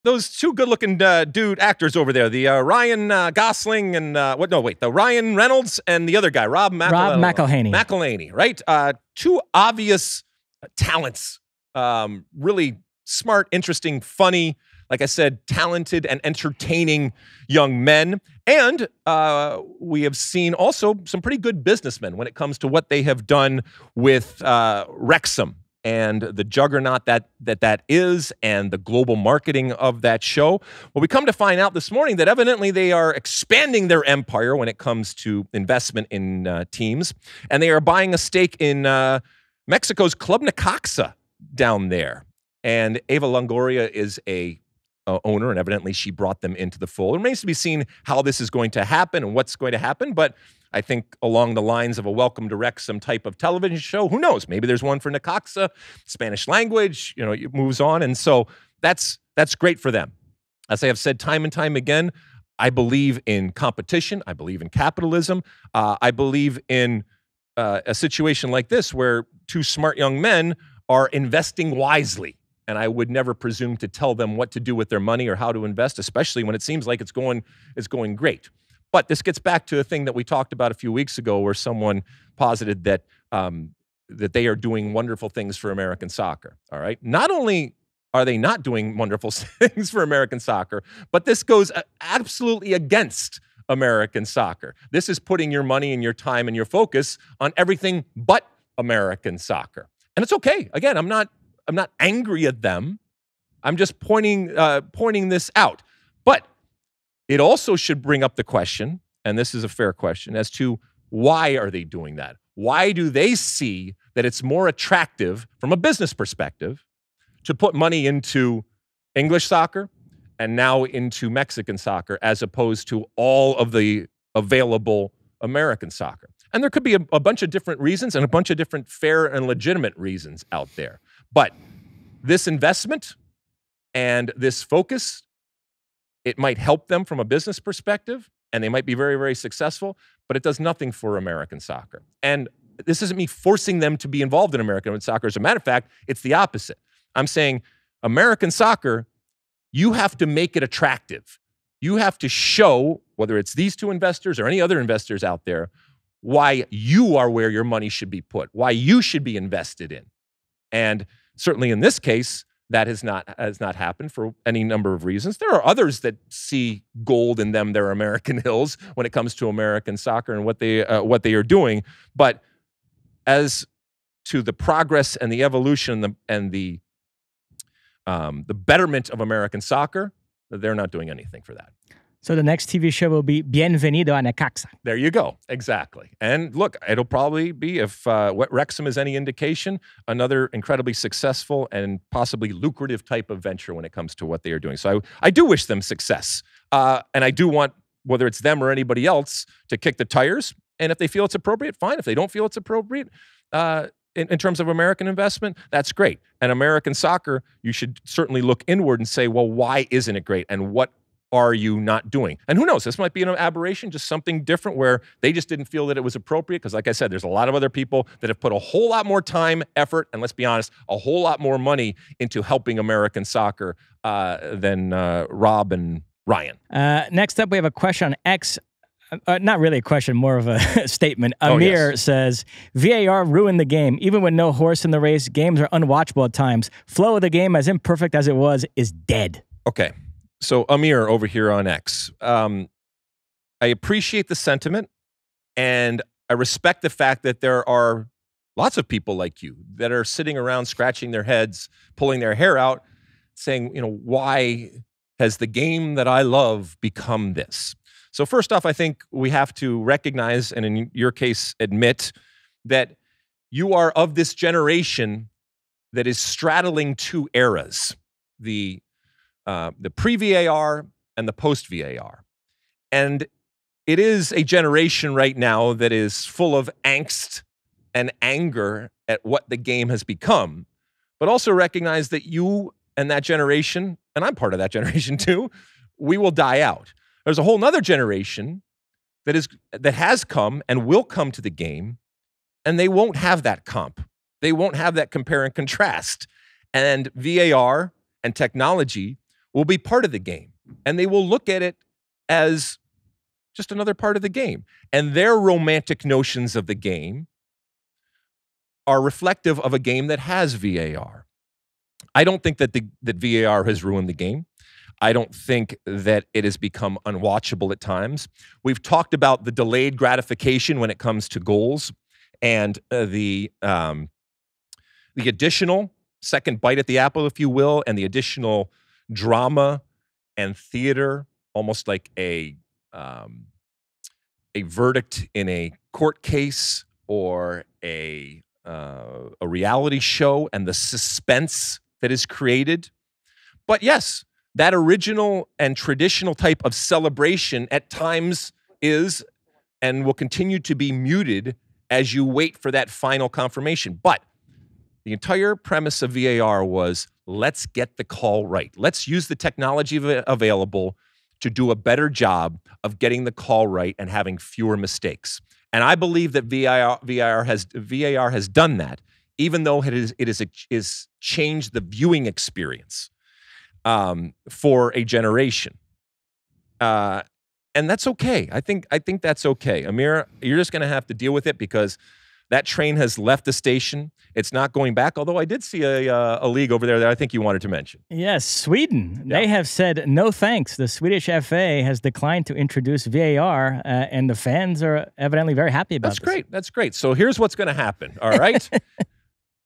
those two good-looking dude actors over there, the Ryan Gosling and the Ryan Reynolds and the other guy, Rob McElhenney. McElhenney, right? Two obvious talents, really smart, interesting, funny, like I said, talented and entertaining young men. And we have seen also some pretty good businessmen when it comes to what they have done with Wrexham and the juggernaut that is, and the global marketing of that show. Well, we come to find out this morning that evidently they are expanding their empire when it comes to investment in teams, and they are buying a stake in Mexico's Club Necaxa down there. And Eva Longoria is a owner, and evidently she brought them into the fold. It remains to be seen how this is going to happen and what's going to happen, but I think along the lines of a Welcome to Wrexham type of television show, who knows? Maybe there's one for Necaxa, Spanish language, it moves on. And so that's great for them. As I have said time and time again, I believe in competition. I believe in capitalism. I believe in a situation like this where two smart young men are investing wisely. And I would never presume to tell them what to do with their money or how to invest, especially when it seems like it's going great. But this gets back to a thing that we talked about a few weeks ago, where someone posited that that they are doing wonderful things for American soccer. All right. Not only are they not doing wonderful things for American soccer, but this goes absolutely against American soccer. This is putting your money and your time and your focus on everything but American soccer. And it's okay. Again, I'm not angry at them. I'm just pointing this out. But it also should bring up the question, and this is a fair question, as to why are they doing that? Why do they see that it's more attractive from a business perspective to put money into English soccer and now into Mexican soccer as opposed to all of the available American soccer? And there could be a bunch of different reasons and a bunch of different fair and legitimate reasons out there. But this investment and this focus, it might help them from a business perspective, and they might be very, very successful, but it does nothing for American soccer. And this isn't me forcing them to be involved in American soccer. As a matter of fact, it's the opposite. I'm saying American soccer, you have to make it attractive. You have to show, whether it's these two investors or any other investors out there, why you are where your money should be put, why you should be invested in. And certainly in this case, that has not happened for any number of reasons. There are others that see gold in them, their American hills, when it comes to American soccer and what they are doing. But as to the progress and the evolution and the betterment of American soccer, they're not doing anything for that. So the next TV show will be Bienvenido a Necaxa. There you go. Exactly. And look, it'll probably be, if what Wrexham is any indication, another incredibly successful and possibly lucrative type of venture when it comes to what they are doing. So I do wish them success. And I do want, whether it's them or anybody else, to kick the tires. And if they feel it's appropriate, fine. If they don't feel it's appropriate, in terms of American investment, that's great. And American soccer, you should certainly look inward and say, well, why isn't it great? And what are you not doing? And who knows? This might be an aberration, just something different where they just didn't feel that it was appropriate. Because like I said, there's a lot of other people that have put a whole lot more time, effort, and let's be honest, a whole lot more money into helping American soccer than Rob and Ryan. Next up, we have a question on X. Not really a question, more of a statement. Amir says, VAR ruined the game. Even with no horse in the race, games are unwatchable at times. Flow of the game, as imperfect as it was, is dead. Okay. So Amir over here on X, I appreciate the sentiment, and I respect the fact that there are lots of people like you that are sitting around scratching their heads, pulling their hair out, saying, why has the game that I love become this? So first off, I think we have to recognize, and in your case, admit that you are of this generation that is straddling two eras, the pre-VAR and the post-VAR. And it is a generation right now that is full of angst and anger at what the game has become, but also recognize that you and that generation, and I'm part of that generation too, we will die out. There's a whole nother generation that has come and will come to the game, and they won't have that comp. They won't have that compare and contrast. And VAR and technology will be part of the game, and they will look at it as just another part of the game. And their romantic notions of the game are reflective of a game that has VAR. I don't think that that VAR has ruined the game. I don't think that it has become unwatchable at times. We've talked about the delayed gratification when it comes to goals and the additional second bite at the apple, if you will, and the additional drama and theater, almost like a verdict in a court case or a reality show, and the suspense that is created. But yes, that original and traditional type of celebration at times is and will continue to be muted as you wait for that final confirmation. But the entire premise of VAR was, let's get the call right. Let's use the technology available to do a better job of getting the call right and having fewer mistakes. And I believe that VAR has done that, even though it has changed the viewing experience for a generation. And that's okay. I think that's okay. Amir, you're just going to have to deal with it because that train has left the station. It's not going back, although I did see a league over there that I think you wanted to mention. Yes, Sweden. Yeah. They have said no thanks. The Swedish FA has declined to introduce VAR, and the fans are evidently very happy about this. That's great. That's great. So here's what's going to happen, all right?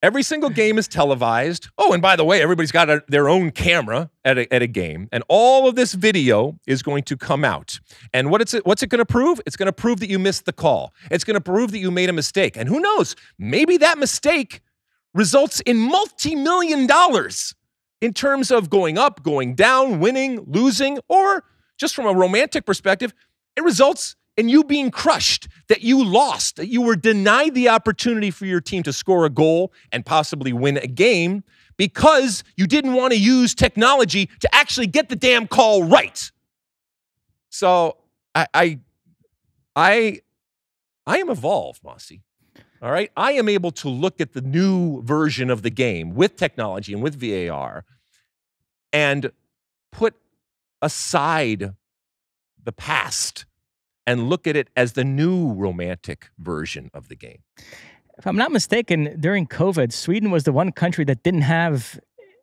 Every single game is televised. Oh, and by the way, everybody's got their own camera at a game, and all of this video is going to come out. And what's it going to prove? It's going to prove that you missed the call. It's going to prove that you made a mistake. And who knows? Maybe that mistake results in multi-million dollars in terms of going up, going down, winning, losing, or just from a romantic perspective, it results in you being crushed, that you lost, that you were denied the opportunity for your team to score a goal and possibly win a game because you didn't want to use technology to actually get the damn call right. So I am evolved, Mosse. All right? I am able to look at the new version of the game with technology and with VAR and put aside the past and look at it as the new romantic version of the game. If I'm not mistaken, during COVID, Sweden was the one country that didn't have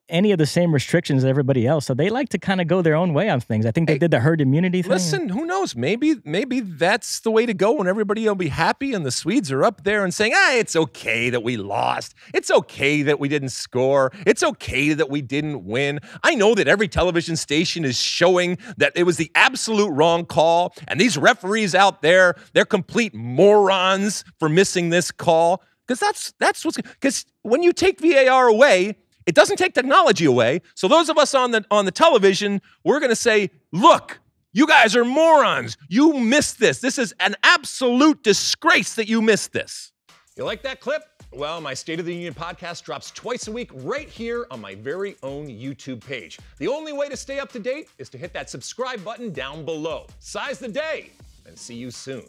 any of the same restrictions as everybody else. So they like to kind of go their own way on things. I think they did the herd immunity thing. Listen, who knows? Maybe that's the way to go, and everybody will be happy, and the Swedes are up there and saying, it's okay that we lost. It's okay that we didn't score. It's okay that we didn't win. I know that every television station is showing that it was the absolute wrong call, and these referees out there, they're complete morons for missing this call. Because because when you take VAR away, it doesn't take technology away. So those of us on the television, we're going to say, look, you guys are morons. You missed this. This is an absolute disgrace that you missed this. You like that clip? Well, my State of the Union podcast drops twice a week right here on my very own YouTube page. The only way to stay up to date is to hit that subscribe button down below. Size the day, and see you soon.